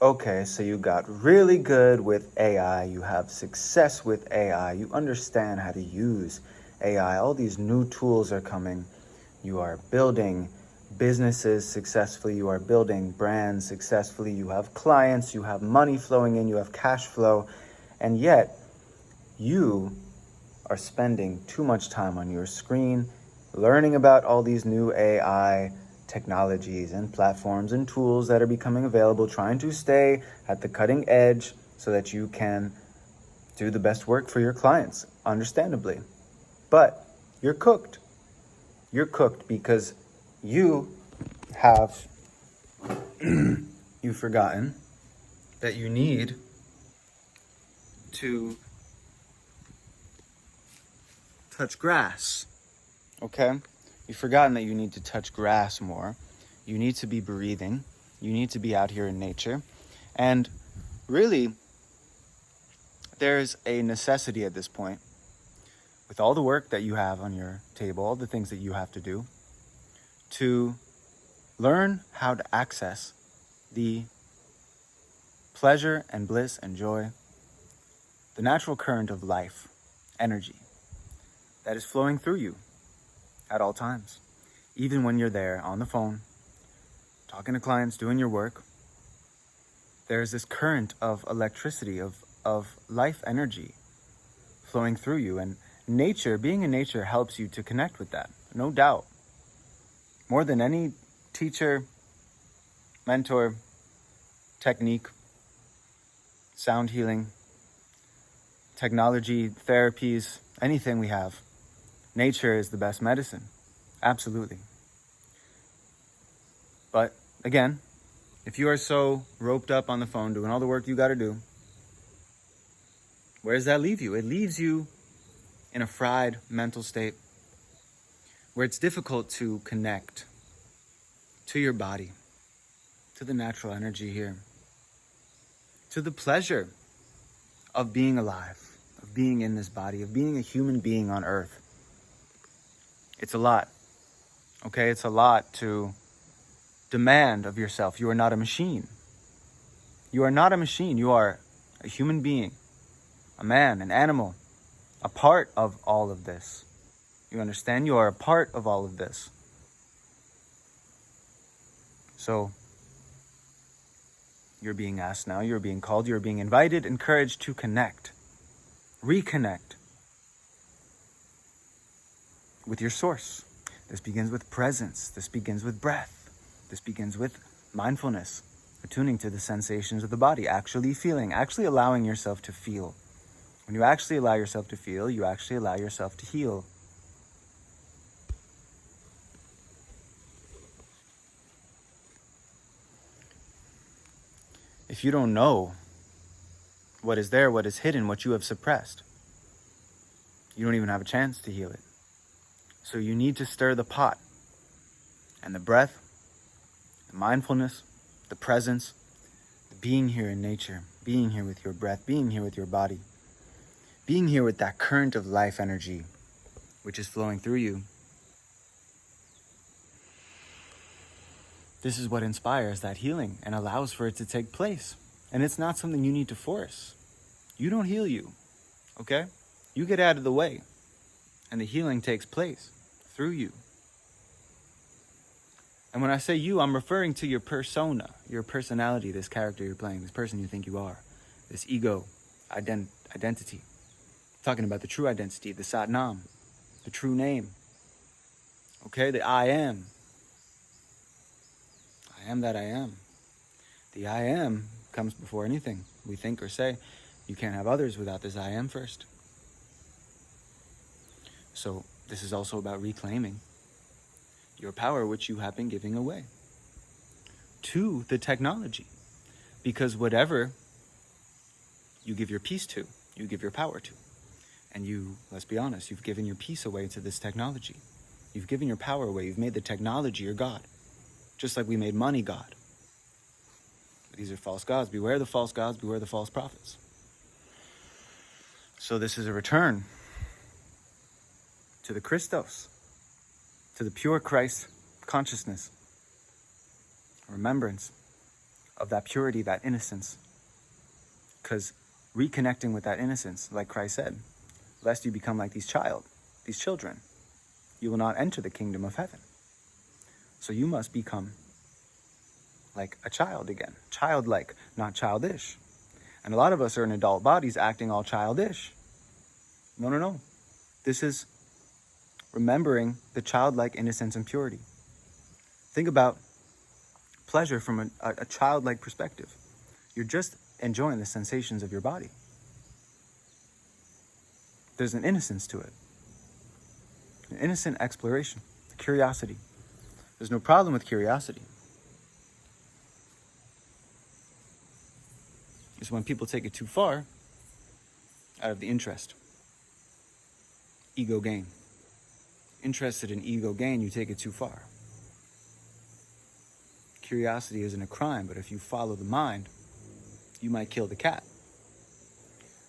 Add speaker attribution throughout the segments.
Speaker 1: Okay, so you got really good with AI, you have success with AI, you understand how to use AI, all these new tools are coming, you are building businesses successfully, you are building brands successfully, you have clients, you have money flowing in, you have cash flow, and yet you are spending too much time on your screen, learning about all these new AI technologies and platforms and tools that are becoming available, trying to stay at the cutting edge so that you can do the best work for your clients, understandably. But you're cooked. You're cooked because you have you've forgotten that you need to touch grass. Okay? You've forgotten that you need to touch grass more. You need to be breathing. You need to be out here in nature. And really, there's a necessity at this point, with all the work that you have on your table, all the things that you have to do, to learn how to access the pleasure and bliss and joy, the natural current of life, energy, that is flowing through you at all times. Even when you're there on the phone, talking to clients, doing your work, there's this current of electricity, of life energy flowing through you. And nature, being in nature helps you to connect with that, no doubt. More than any teacher, mentor, technique, sound healing, technology, therapies, anything we have, nature is the best medicine. Absolutely. But again, if you are so roped up on the phone doing all the work you got to do, where does that leave you? It leaves you in a fried mental state where it's difficult to connect to your body, to the natural energy here, to the pleasure of being alive, of being in this body, of being a human being on earth. It's a lot, okay? It's a lot to demand of yourself. You are not a machine. You are not a machine. You are a human being, a man, an animal, a part of all of this. You understand? You are a part of all of this. So, you're being asked now, you're being called, you're being invited, encouraged to connect, reconnect with your source. This begins with presence. This begins with breath. This begins with mindfulness, attuning to the sensations of the body, actually feeling, actually allowing yourself to feel. When you actually allow yourself to feel, you actually allow yourself to heal. If you don't know what is there, what is hidden, what you have suppressed, you don't even have a chance to heal it. So you need to stir the pot. And the breath, the mindfulness, the presence, the being here in nature, being here with your breath, being here with your body, being here with that current of life energy, which is flowing through you. This is what inspires that healing and allows for it to take place. And it's not something you need to force. You don't heal you, okay? You get out of the way, and the healing takes place through you. And when I say you, I'm referring to your persona, your personality, this character you're playing, this person you think you are, this ego, identity. I'm talking about the true identity, the Satnam, the true name, okay? The I am. I am that I am. The I am comes before anything we think or say. You can't have others without this I am first. So this is also about reclaiming your power, which you have been giving away to the technology. Because whatever you give your peace to, you give your power to. And you, let's be honest, you've given your peace away to this technology. You've given your power away. You've made the technology your God. Just like we made money God. These are false gods. Beware the false gods. Beware the false prophets. So this is a return to the Christos, to the pure Christ consciousness, remembrance of that purity, that innocence. Because reconnecting with that innocence, like Christ said, lest you become like these children, you will not enter the kingdom of heaven. So you must become like a child again, childlike, not childish. And a lot of us are in adult bodies acting all childish. No. This is remembering the childlike innocence and purity. Think about pleasure from a childlike perspective. You're just enjoying the sensations of your body. There's an innocence to it. An innocent exploration, curiosity. There's no problem with curiosity. It's when people take it too far out of the interest. Ego gain. Interested in ego gain, you take it too far. Curiosity isn't a crime, but if you follow the mind, you might kill the cat.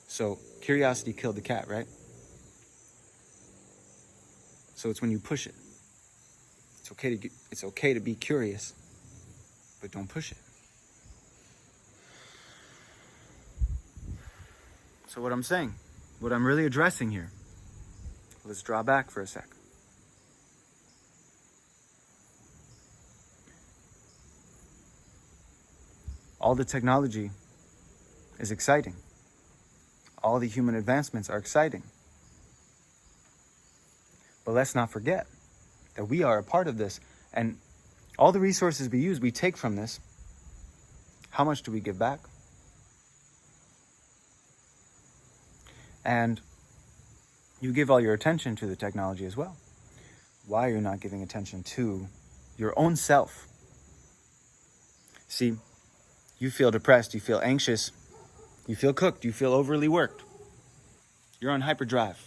Speaker 1: So curiosity killed the cat, right? So it's when you push it. It's okay to be curious, but don't push it. So what I'm saying, what I'm really addressing here, let's draw back for a sec. All the technology is exciting. All the human advancements are exciting. But let's not forget that we are a part of this. And all the resources we use, we take from this. How much do we give back? And you give all your attention to the technology as well. Why are you not giving attention to your own self? See, you feel depressed, you feel anxious, you feel cooked, you feel overly worked. You're on hyperdrive.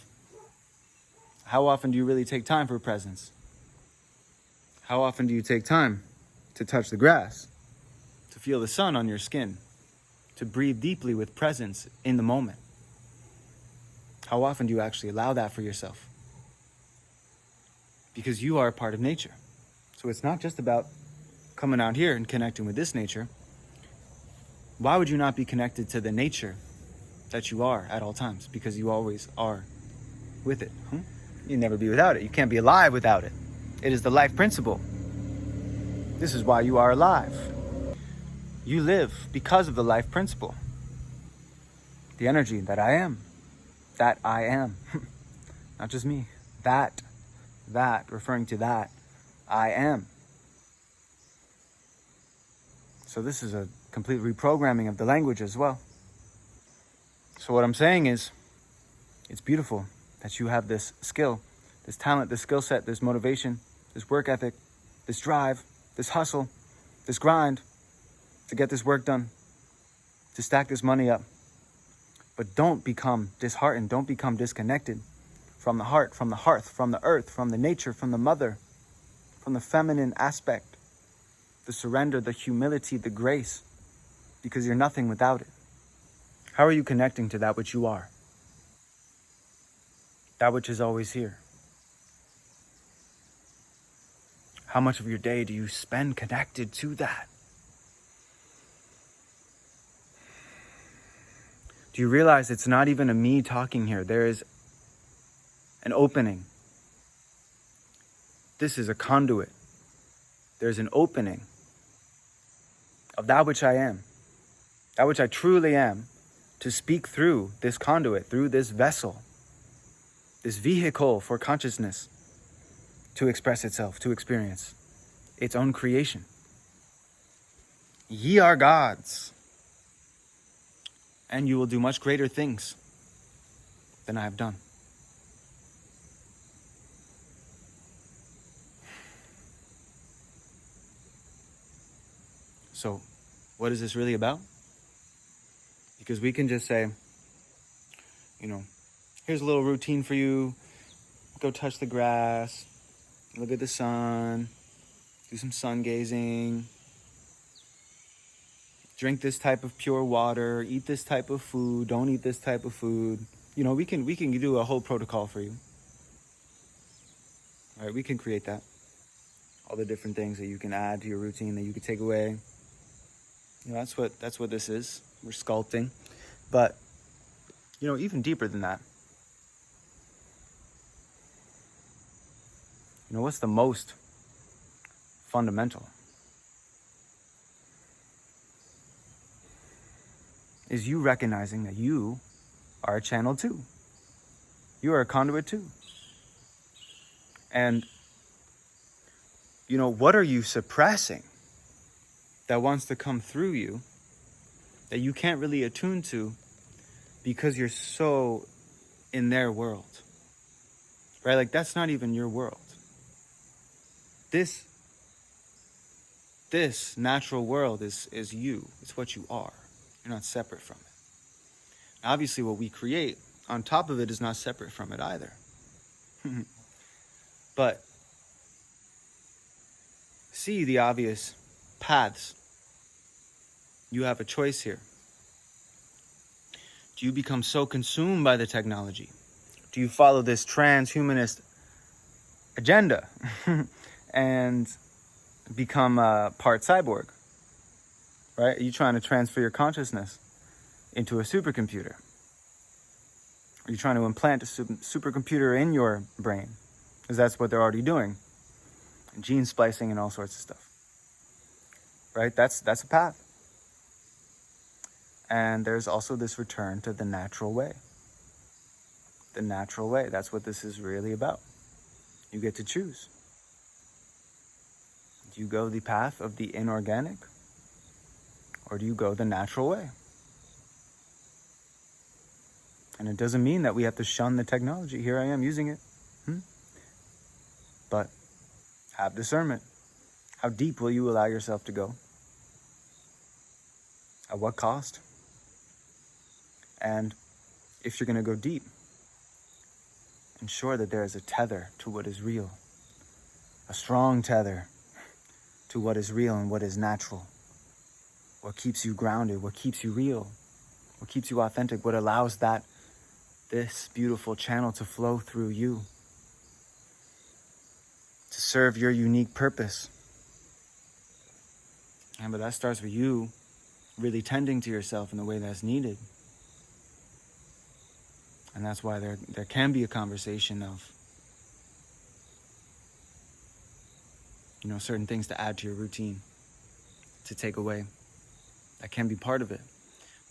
Speaker 1: How often do you really take time for presence? How often do you take time to touch the grass, to feel the sun on your skin, to breathe deeply with presence in the moment? How often do you actually allow that for yourself? Because you are a part of nature. So it's not just about coming out here and connecting with this nature. Why would you not be connected to the nature that you are at all times? Because you always are with it. You'd never be without it. You can't be alive without it. It is the life principle. This is why you are alive. You live because of the life principle. The energy that I am. That I am. Not just me. That, referring to that, I am. So this is a complete reprogramming of the language as well. So what I'm saying is, it's beautiful that you have this skill, this talent, this skill set, this motivation, this work ethic, this drive, this hustle, this grind to get this work done, to stack this money up. But don't become disheartened. Don't become disconnected from the heart, from the hearth, from the earth, from the nature, from the mother, from the feminine aspect, the surrender, the humility, the grace, because you're nothing without it. How are you connecting to that which you are? That which is always here. How much of your day do you spend connected to that? Do you realize it's not even a me talking here? There is an opening. This is a conduit. There's an opening of that which I am, that which I truly am, to speak through this conduit, through this vessel, this vehicle for consciousness to express itself, to experience its own creation. Ye are gods, and you will do much greater things than I have done. So, what is this really about? Because we can just say, here's a little routine for you. Go touch the grass, look at the sun, do some sun gazing, drink this type of pure water, eat this type of food, don't eat this type of food. We can do a whole protocol for you. All right, we can create that. All the different things that you can add to your routine, that you can take away. That's what this is. We're sculpting. But, even deeper than that, what's the most fundamental? Is you recognizing that you are a channel too. You are a conduit too. And, what are you suppressing that wants to come through you that you can't really attune to because you're so in their world, right? Like, that's not even your world. This natural world is you. It's what you are. You're not separate from it. Obviously, what we create on top of it is not separate from it either. But see the obvious paths. You have a choice here. Do you become so consumed by the technology? Do you follow this transhumanist agenda and become part cyborg? Right? Are you trying to transfer your consciousness into a supercomputer? Are you trying to implant a supercomputer in your brain? Because that's what they're already doing. Gene splicing and all sorts of stuff. Right? That's a path. And there's also this return to the natural way. The natural way. That's what this is really about. You get to choose. Do you go the path of the inorganic? Or do you go the natural way? And it doesn't mean that we have to shun the technology. Here I am using it. But have discernment. How deep will you allow yourself to go? At what cost? And if you're going to go deep, ensure that there is a tether to what is real. A strong tether to what is real and what is natural. What keeps you grounded, what keeps you real, what keeps you authentic, what allows this beautiful channel to flow through you, to serve your unique purpose. But that starts with you really tending to yourself in the way that's needed. And that's why there can be a conversation of, certain things to add to your routine, to take away. That can be part of it.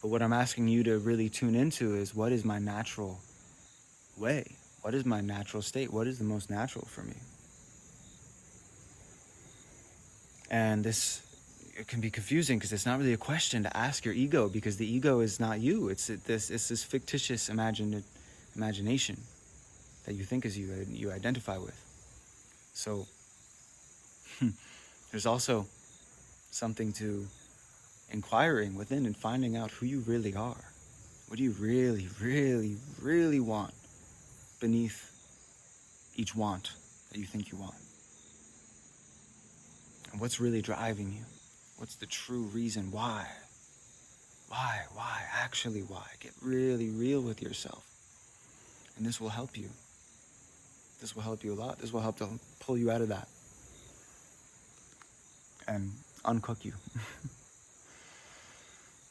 Speaker 1: But what I'm asking you to really tune into is, what is my natural way? What is my natural state? What is the most natural for me? And it can be confusing because it's not really a question to ask your ego, because the ego is not you. It's this fictitious imagination that you think is you identify with. So there's also something to inquiring within and finding out who you really are. What do you really, really, really want beneath each want that you think you want? And what's really driving you? What's the true reason why? Why? Actually, why? Get really real with yourself. And this will help you. This will help you a lot. This will help to pull you out of that and uncook you.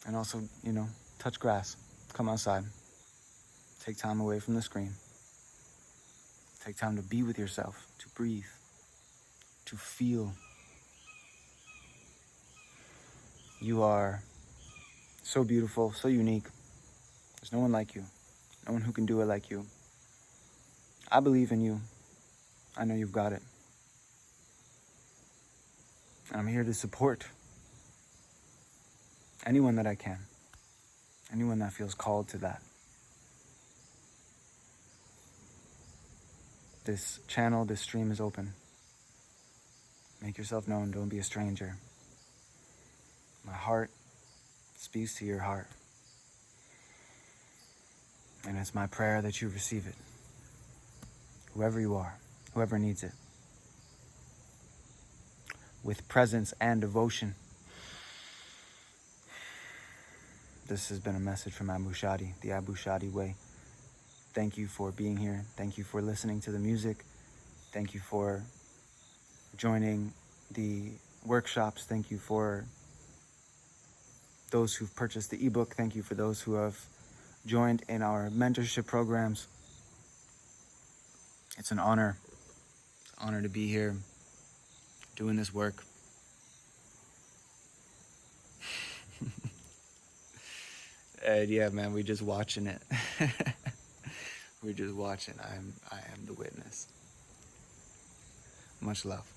Speaker 1: And also, touch grass. Come outside. Take time away from the screen. Take time to be with yourself, to breathe, to feel. You are so beautiful, so unique. There's no one like you. No one who can do it like you. I believe in you. I know you've got it. And I'm here to support anyone that I can. Anyone that feels called to that. This channel, this stream is open. Make yourself known. Don't be a stranger. My heart speaks to your heart. And it's my prayer that you receive it. Whoever you are, whoever needs it. With presence and devotion. This has been a message from Abu Shadi, the Abu Shadi way. Thank you for being here. Thank you for listening to the music. Thank you for joining the workshops. Thank you for those who've purchased the ebook. Thank you for those who have joined in our mentorship programs. It's an honor. It's an honor to be here doing this work. And yeah, man, we're just watching it. We're just watching. I am the witness. Much love.